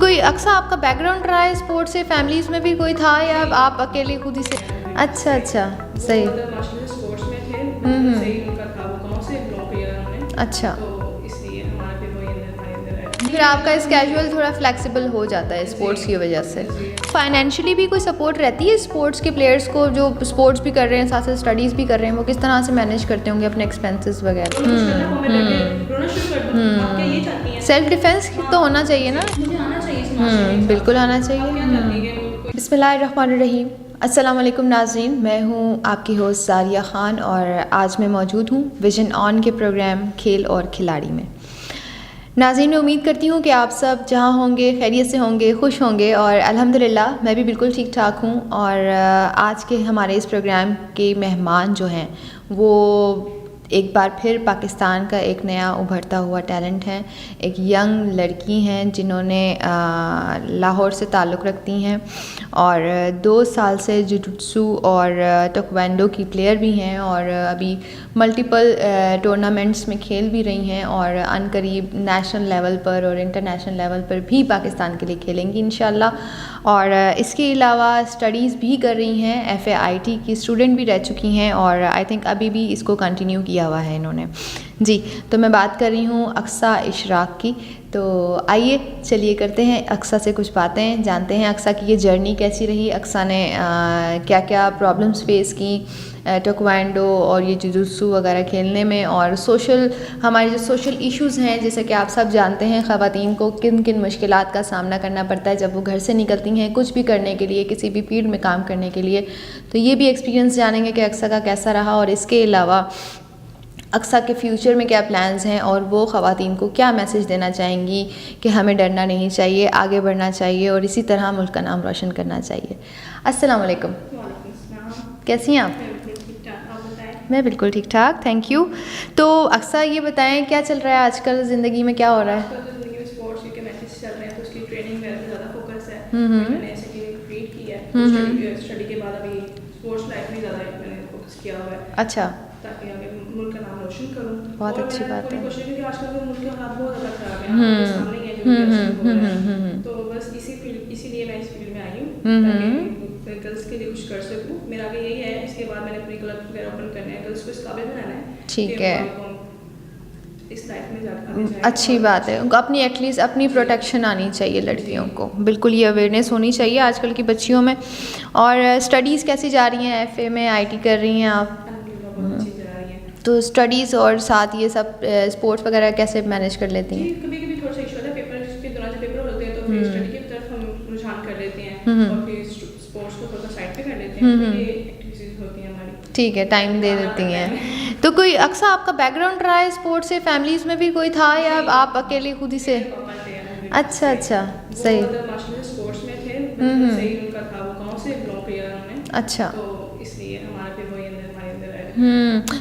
कोई अक्सर आपका बैकग्राउंड रहा है स्पोर्ट्स से, फैमिलीज में भी कोई था या आप अकेले खुद ही से? अच्छा अच्छा, सही। माशाल्लाह स्पोर्ट्स में थे, बचपन से ही उनका था, वो गांव से बिलोंग किया उन्होंने, अच्छा, तो इसलिए हमारा भी वही अंदर हमारे अंदर है। फिर आपका स्केड्यूल थोड़ा फ्लेक्सिबल हो जाता है स्पोर्ट्स की वजह से। फाइनेंशियली भी कोई सपोर्ट रहती है स्पोर्ट्स के प्लेयर्स को, जो स्पोर्ट्स भी कर रहे हैं साथ साथ स्टडीज़ भी कर रहे हैं, वो किस तरह से मैनेज करते होंगे अपने एक्सपेंसेस वगैरह? सेल्फ डिफेंस तो होना चाहिए ना। मुझे आना चाहिए, बिल्कुल आना चाहिए। बिस्मिल्लाहिर्रहमानिर्रहीम। अस्सलाम वालेकुम नाज़रीन, मैं हूँ आपकी होस्ट ज़ारिया ख़ान और आज मैं मौजूद हूँ विजन ऑन के प्रोग्राम खेल और खिलाड़ी में। नाज़रीन, मैं उम्मीद करती हूँ कि आप सब जहाँ होंगे खैरियत से होंगे, खुश होंगे और अल्हम्दुलिल्लाह मैं भी बिल्कुल ठीक ठाक हूँ। और आज के हमारे इस प्रोग्राम के मेहमान जो हैं वो एक बार फिर पाकिस्तान का एक नया उभरता हुआ टैलेंट है। एक यंग लड़की हैं जिन्होंने लाहौर से ताल्लुक़ रखती हैं और 2 साल से जुजुत्सु और ताइक्वांडो की प्लेयर भी हैं और अभी मल्टीपल टूर्नामेंट्स में खेल भी रही हैं और अनकरीब नेशनल लेवल पर और इंटरनेशनल लेवल पर भी पाकिस्तान के लिए खेलेंगी इंशाल्लाह। और इसके अलावा स्टडीज़ भी कर रही हैं, FAIT की स्टूडेंट भी रह चुकी हैं और आई थिंक अभी भी इसको कंटिन्यू किया हुआ है इन्होंने जी। तो मैं बात कर रही हूँ अक्सा इशराक की। तो आइए चलिए करते हैं अक्सा से कुछ बातें, जानते हैं अक्सा की ये जर्नी कैसी रही, अक्सा ने क्या क्या प्रॉब्लम्स फेस की ताइक्वांडो और ये जुजुत्सु वगैरह खेलने में, और हमारे जो सोशल इश्यूज़ हैं जैसे कि आप सब जानते हैं ख़वातीन को किन किन मुश्किलात का सामना करना पड़ता है जब वो घर से निकलती हैं कुछ भी करने के लिए, किसी भी फील्ड में काम करने के लिए। तो ये भी एक्सपीरियंस जानेंगे कि अक्सा का कैसा रहा और इसके अलावा अक्सा के फ्यूचर में क्या प्लान्स हैं और वो ख़वातीन को क्या मैसेज देना चाहेंगी कि हमें डरना नहीं चाहिए, आगे बढ़ना चाहिए और इसी तरह मुल्क का नाम रोशन करना चाहिए। अस्सलाम वालेकुम, कैसी हैं आप? मैं बिल्कुल ठीक ठाक, थैंक यू। तो अक्सा ये बताएं क्या चल रहा है आजकल ज़िंदगी में, क्या हो रहा है? स्पोर्ट्स के मैचेस चल रहे हैं तो उसकी ट्रेनिंग में ज़्यादा फोकस है। मैंने ऐसे क्रिएट किया है, स्टडी के बाद अभी स्पोर्ट्स लाइफ में ज़्यादा मैंने फोकस किया हुआ है। अच्छा, ताकि आगे मुल्क का नाम रोशन करूं। बहुत अच्छी बात है। कोशिश क्योंकि आजकल तो मुल्क के हालात बहुत ज़्यादा ख़राब है, सामने ही है जो तो बस इसीलिए मैं इस फील्ड में आई हूँ ताकि गर्ल्स के लिए कुछ कर सकूँ। मेरा भी यही है, इसके बाद मैंने अपने क्लब वगैरह ओपन करने हैं, गर्ल्स को इस काबिल बनाना है। ठीक है, इस लाइफ में जाकर अच्छी बात है। अपनी एटलीस्ट अपनी प्रोटेक्शन आनी चाहिए लड़कियों को, बिल्कुल ये अवेयरनेस होनी चाहिए आजकल की बच्चियों में। और स्टडीज़ कैसी जा रही हैं? FA में IT कर रही हैं आप? तो स्टडीज़ और साथ ये सब स्पोर्ट्स वगैरह कैसे मैनेज कर लेती हैं? कभी-कभी थोड़ा सा इशू होता है, पेपर के दौरान जब पेपर होते हैं तो फिर स्टडी की तरफ हम रुझान कर लेते हैं और फिर स्पोर्ट्स को थोड़ा साइड पे कर लेते हैं। तो ये एक्टिविटीज होती हैं हमारी। ठीक है, टाइम दे देती हैं। तो कोई अक्सर आपका बैकग्राउंड रहा है स्पोर्ट्स से, फैमिलीज में भी कोई था या आप अकेले खुद ही से? अच्छा अच्छा, सही। माशाल्लाह स्पोर्ट्स में थे, बचपन से ही उनका था, वो गांव से बिलोंग किया उन्होंने, अच्छा, तो इसलिए हमारा भी वही अंदर हमारे अंदर है।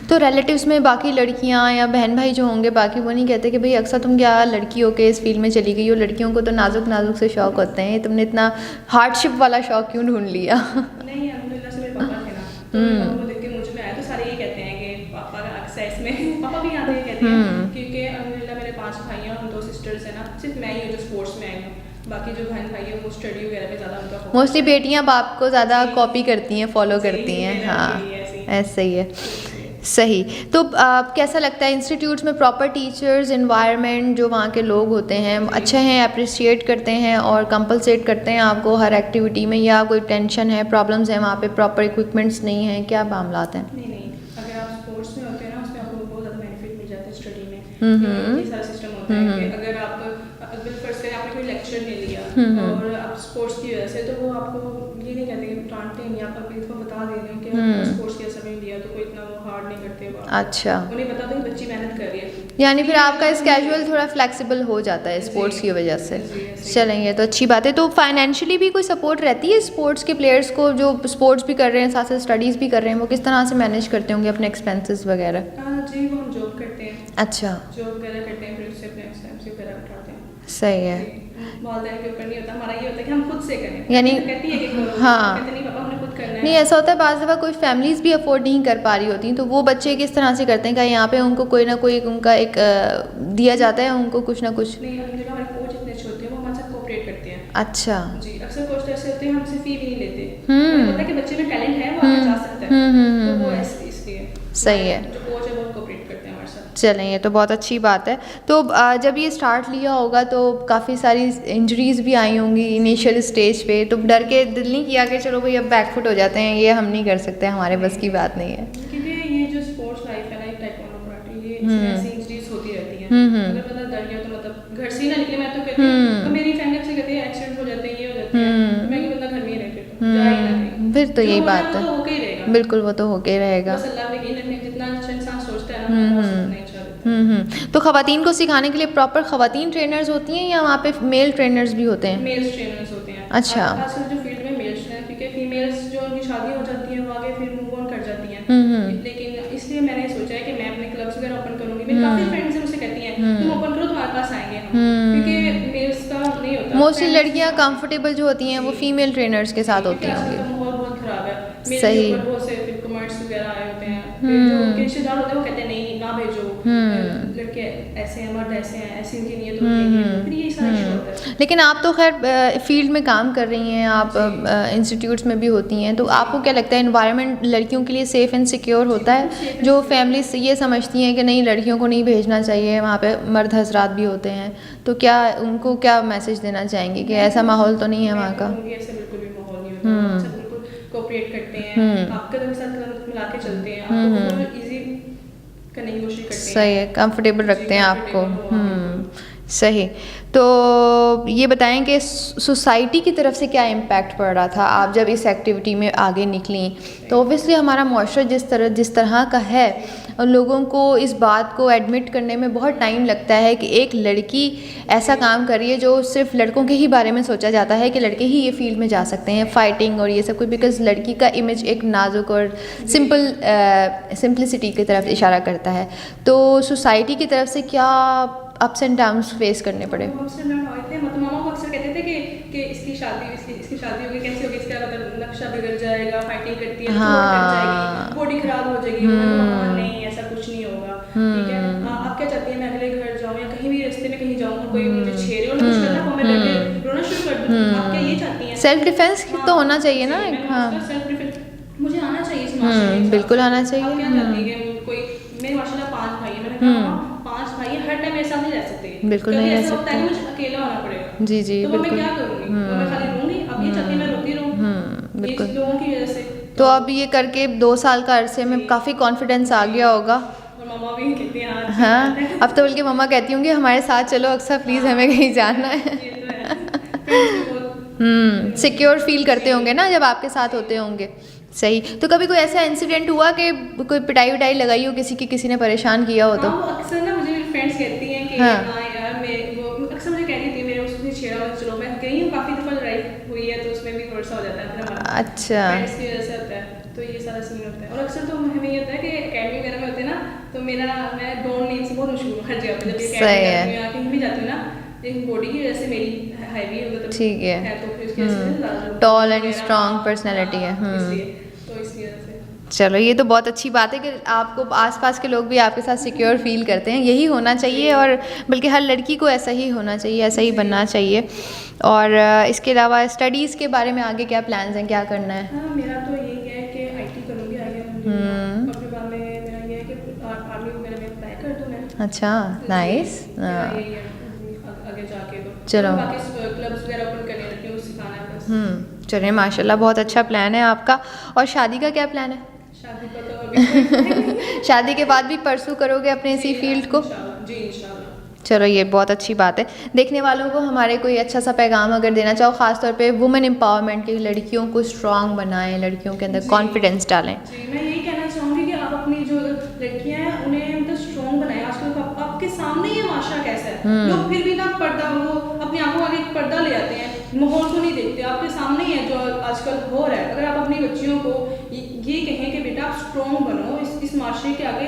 तो रिलेटिव्स में बाकी लड़कियां या बहन भाई जो होंगे बाकी, वो नहीं कहते कि भाई अक्सर तुम क्या लड़की हो के इस फील्ड में चली गई हो? लड़कियों को तो नाजुक नाजुक से शौक होते हैं, तुमने इतना हार्डशिप वाला शौक क्यों ढूंढ लिया? नहीं, अल्हम्दुलिल्लाह से मेरे पापा थे ना, तो पापा को देख के मुझ में आया, तो सारे ये कहते हैं कि पापा का अक्सर इसमें पापा भी आते हैं कहते हैं, क्योंकि अल्हम्दुलिल्लाह मेरे 5 भाई हैं और 2 सिस्टर्स हैं ना, सिर्फ मैं ही हूँ जो स्पोर्ट्स में आई हूँ, बाकी जो बहन भाई है वो स्टडी वगैरह में ज़्यादा उनका मोस्टली बेटियां बाप को ज़्यादा कॉपी करती हैं, फॉलो करती हैं। हाँ, ऐसे ही है, सही। तो कैसा लगता है इंस्टीट्यूट्स में प्रॉपर टीचर्स, एनवायरनमेंट, जो वहाँ के लोग होते हैं अच्छे हैं, अप्रिशिएट करते हैं और कंपलसेट करते हैं आपको हर एक्टिविटी में, या कोई टेंशन है, प्रॉब्लम्स हैं वहाँ पे, प्रॉपर इक्विपमेंट्स नहीं हैं, क्या मामलात हैं? नहीं, अगर आप स्पोर्ट्स में होते हैं ना उसमें आपको बहुत ज़्यादा बेनिफिट मिल जाता है स्टडी में। ये सारा सिस्टम होता है कि अगर आप फर्स्ट टाइम आपने कोई लेक्चर ले लिया और आप स्पोर्ट्स की वजह से, तो वो आपको ये नहीं कहते कि डांटते हैं, आप अभी तो बता दे रहे हैं कि स्पोर्ट्स की वजह से लिया तो कोई इतना वो हार्ड नहीं करते। अच्छा, उन्हें पता था कि बच्ची मेहनत कर रही है, यानी फिर आपका स्केड्यूल थोड़ा फ्लेक्सिबल हो जाता है स्पोर्ट्स की वजह से। चलेंगे तो अच्छी बात है। तो फाइनेंशियली भी कोई सपोर्ट रहती है स्पोर्ट्स के प्लेयर्स को, जो स्पोर्ट्स भी कर रहे हैं साथ साथ स्टडीज़ भी कर रहे हैं, वो किस तरह से मैनेज करते होंगे अपने एक्सपेंसेस वगैरह? जी, वो हम जॉब करते हैं। अच्छा, जॉब वगैरह करते हैं, फिर उससे अपने एक्सपेंस वगैरह उठाते हैं। सही है। वालिदैन के ऊपर नहीं होता, हमारा ये होता है कि हम खुद से करें, यानी कहती है कि करो, हाँ, कहते नहीं पापा हमने खुद करना है। नहीं ऐसा होता है बाज़ दफ़ा कोई फैमिलीज़ भी अफोर्ड नहीं कर पा रही होती, तो वो बच्चे किस तरह से करते हैं कि यहाँ पे उनको कोई ना कोई उनका एक दिया जाता है उनको कुछ ना कुछ? नहीं, हमारे कोच इतने अच्छे होते हैं, वो हमारे साथ कोऑपरेट कोऑपरेट करते हैं। अच्छा जी, अक्सर कोच ऐसे होते हैं हमसे फी भी नहीं लेते, उन्हें पता है कि बच्चे में टैलेंट है, वो आगे जा सकता है, तो वो ऐसे इसलिए सही है, जो कोच है वो कोऑपरेट करते हैं हमारे साथ। चलें ये तो बहुत अच्छी बात है। तो जब ये स्टार्ट लिया होगा तो काफ़ी सारी इंजरीज भी आई होंगी इनिशियल स्टेज पे, तो डर के दिल नहीं किया कि चलो भाई अब बैकफुट हो जाते हैं, ये हम नहीं कर सकते, हमारे बस की बात नहीं है? क्योंकि ये जो स्पोर्ट्स लाइफ है ना, ताइक्वांडो कराटे, ये इसमें ऐसी इंजरीज होती रहती हैं। अगर पता डर गया तो मतलब घर से ही ना निकले, मैं तो कहती हूँ, तो मेरी फैमिली से कहती है एक्सीडेंट हो जाते हैं, ये हो जाते हैं, तो मैं कि बंदा घर में ही रहे, फिर जा ही ना कहीं। फिर तो यही बात है, वो होके ही रहेगा, बिल्कुल वो तो होके ही रहेगा। बस अल्लाह पे यकीन रखने, जितना अच्छा इंसान सोचता है ना वो उतना ही अच्छा रहता है। तो खवातीन को सिखाने के लिए प्रॉपर खवातीन ट्रेनर्स होती हैं या वहाँ पे मेल ट्रेनर्स भी होते हैं? मेल्स ट्रेनर्स होते हैं। अच्छा। आजकल जो फील्ड में मेल्स हैं, क्योंकि फीमेल्स जो उनकी शादी हो जाती है वो आगे फिर मूव ऑन कर जाती हैं, लेकिन इसलिए मैंने सोचा है कि मैं अपने क्लब्स वगैरह ओपन करूंगी। मेरी काफी फ्रेंड्स हैं, मुझसे कहती हैं तुम ओपन करो, तुम्हारे पास आएंगे हम, क्योंकि मेल्स का नहीं होता। मोस्टली लड़कियाँ कंफर्टेबल जो होती हैं वो फीमेल ट्रेनर्स के साथ होती आजकल का होंगी। माहौल बहुत खराब है, मेरे सही। ऊपर बहुत से फिर कमेंट्स वगैरह आए होते हैं, फिर जो उनके रिश्तेदार होते हैं वो कहते हैं नहीं ना भेजो, लड़के ऐसे हैं, मर्द ऐसे हैं, ऐसी उनकी नीयत होती है, फिर ये सारा इशू होता है। लेकिन आप तो खैर फील्ड में काम कर रही हैं, आप इंस्टीट्यूट्स में भी होती हैं, तो आपको क्या लगता है इन्वायरमेंट लड़कियों के लिए सेफ़ एंड सिक्योर होता है? जो फैमिलीज ये समझती हैं कि नहीं लड़कियों को नहीं भेजना चाहिए, वहाँ पे मर्द हजरात भी होते हैं, तो क्या उनको क्या मैसेज देना चाहेंगे कि ऐसा माहौल तो नहीं है वहाँ का? ऐसा बिल्कुल भी माहौल नहीं होता, सब बिल्कुल कोऑपरेट करते हैं, आप कदम के साथ कदम मिला के चलते हैं, आपको बिल्कुल इजी करने की कोशिश करते हैं। सही है, कंफर्टेबल रखते हैं आपको। सही। तो ये बताएं कि सोसाइटी की तरफ से क्या इम्पैक्ट पड़ रहा था आप जब इस एक्टिविटी में आगे निकली? तो ऑब्वियसली हमारा मुआशरा जिस तरह का है, और लोगों को इस बात को एडमिट करने में बहुत टाइम लगता है कि एक लड़की ऐसा काम कर रही है जो सिर्फ लड़कों के ही बारे में सोचा जाता है कि लड़के ही ये फील्ड में जा सकते हैं, फाइटिंग और ये सब कुछ, बिकॉज लड़की का इमेज एक नाजुक और सिंपलिसिटी की तरफ इशारा करता है। तो सोसाइटी की तरफ से क्या अप्स एंड डाउन्स फेस करने पड़े? मतलब मामा को अक्सर कहते थे कि इसकी शादी होगी, कैसे होगी, इसका मतलब नक्शा बिगड़ जाएगा, फाइटिंग करती है, बॉडी खराब हो जाएगी। नहीं, ऐसा कुछ नहीं होगा, ठीक है। आप क्या चाहती हैं मैं अगले घर जाऊँ या कहीं भी रास्ते में कहीं जाऊँ, कोई मुझे छेड़े और कुछ करना हो, मैं डर रोना शुरू कर दूँ? आप क्या ये चाहती हैं? सेल्फ डिफेंस तो होना चाहिए ना। हाँ, सेल्फ डिफेंस मुझे आना चाहिए इस माशरे में, बिल्कुल आना चाहिए। आप क्या चाहती हैं? कोई मेरे माशाल्लाह 5 भाई हैं, मैंने कहा 5 भाई हैं, हर टाइम मेरे साथ नहीं रह सकते, बिल्कुल नहीं रह सकते, मुझे अकेला होना पड़ेगा। जी जी, तो मैं क्या करूँगी? तो मैं खाली रहूँगी? अब ये चाहती है मैं रोती रहूँ, बिल्कुल, लोगों की वजह से। तो अब ये करके 2 साल का अरसे में काफ़ी कॉन्फिडेंस आ गया होगा। और मम्मा भी कहती हैं हाँ, अब तो बल्कि मम्मा कहती होंगी हमारे साथ चलो अक्सर, प्लीज़ हमें कहीं जाना है। सिक्योर फील करते होंगे ना जब आपके साथ होते होंगे। सही। तो कभी कोई ऐसा इंसिडेंट हुआ कि कोई पिटाई विटाई लगाई हो किसी ने परेशान किया हो? तो अक्सर ना मुझे मेरी फ्रेंड्स कहती हैं कि हाँ यार, वो अक्सर मुझे कहती थी, मेरे उसने छेड़ा हुआ, चलो मैं गई हूँ, काफ़ी दफ़ा लड़ाई हुई है, तो उसमें भी थोड़ा हो जाता है हमारा। अच्छा, फ्रेंड्स की वजह से होता है, तो ये सारा सीन होता है। और अक्सर तो हमें ये होता है कि अकेडमी वगैरह में होते हैं ना, तो मैं डोंट नेम से बहुत मशहूर हूँ हर जगह पे, जब ये अकेडमी या कहीं भी जाती हूँ ना, एक बॉडी की वजह से मेरी हैवी है, मतलब ठीक है, तो फिर उसकी वजह से टॉल एंड स्ट्रॉन्ग पर्सनैलिटी है। तो इसलिए चलो ये तो बहुत अच्छी बात है कि आपको आसपास के लोग भी आपके साथ सिक्योर फील करते हैं, यही होना चाहिए, और बल्कि हर लड़की को ऐसा ही होना चाहिए, ऐसा ही बनना चाहिए। और इसके अलावा स्टडीज़ के बारे में आगे क्या प्लान्स हैं, क्या करना है? हाँ, मेरा तो यही है कि IT करूँगी आगे, और फिर बाद में मेरा ये है कि आर्मी वगैरह में अप्लाई कर दूँ मैं। अच्छा, नाइस। आगे जाके तो चलो, बाकी क्लब्स वगैरह ओपन करने लगी हूँ, सिखाना है बस। चलिए माशाल्लाह, बहुत अच्छा प्लान है आपका। और शादी का क्या प्लान है? शादी का तो अभी शादी के बाद भी परसू करोगे अपने इसी फील्ड को? जी इंशाल्लाह। चलो ये बहुत अच्छी बात है। देखने वालों को हमारे कोई अच्छा सा पैगाम अगर देना चाहो, ख़ासतौर पे वुमेन एम्पावरमेंट के, लड़कियों को स्ट्रांग बनाएं, लड़कियों के अंदर कॉन्फिडेंस डालें। जी, मैं यही कहना चाहूँगी कि आप अपनी जो लड़कियाँ हैं उन्हें मतलब स्ट्रॉन्ग बनाएं। आजकल आपके सामने ये माशरा कैसा है, लोग फिर भी ना पर्दा, वो अपनी आंखों आगे पर्दा ले आते हैं, माहौल को नहीं देखते, आपके सामने ही है जो आजकल हो रहा है। अगर आप अपनी बच्चियों को ये कहें कि बेटा आप स्ट्रॉन्ग बनो, इस माशरे के आगे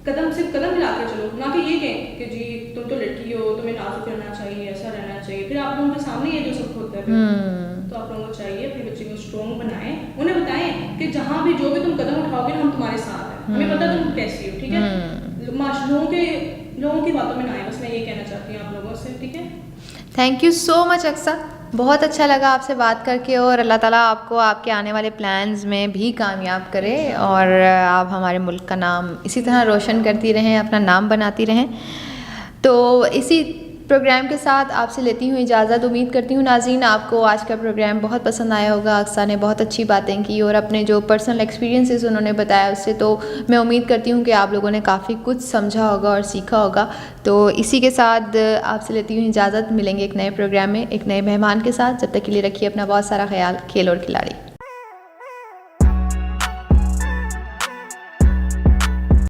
कदम से कदम मिला के चलो, ना कि ये कहें कि जी तुम तो लड़की हो, तुम्हें नाजुक रहना चाहिए, ऐसा रहना चाहिए, फिर आप लोगों के सामने ये जो सब होता है। तो आप लोगों को चाहिए अपनी बच्ची को स्ट्रॉन्ग बनाएं, उन्हें बताएं कि जहाँ भी जो भी तुम कदम उठाओगे हम तुम्हारे साथ हैं, हमें पता तुम कैसी हो, ठीक है। लोगों की बातों में ना आए, बस मैं ये कहना चाहती हूँ आप लोगों से, ठीक है। Thank you so much Aksa, बहुत अच्छा लगा आपसे बात करके और अल्लाह ताला आपको आपके आने वाले प्लान्स में भी कामयाब करे और आप हमारे मुल्क का नाम इसी तरह रोशन करती रहें, अपना नाम बनाती रहें। तो इसी प्रोग्राम के साथ आपसे लेती हूँ इजाज़त। उम्मीद करती हूँ नाज़रीन आपको आज का प्रोग्राम बहुत पसंद आया होगा। अक्सा ने बहुत अच्छी बातें की और अपने जो पर्सनल एक्सपीरियंसेस उन्होंने बताया उससे तो मैं उम्मीद करती हूँ कि आप लोगों ने काफ़ी कुछ समझा होगा और सीखा होगा। तो इसी के साथ आपसे लेती हूँ इजाज़त। मिलेंगे एक नए प्रोग्राम में एक नए मेहमान के साथ। जब तक के लिए रखिए अपना बहुत सारा ख्याल। खेल और खिलाड़ी।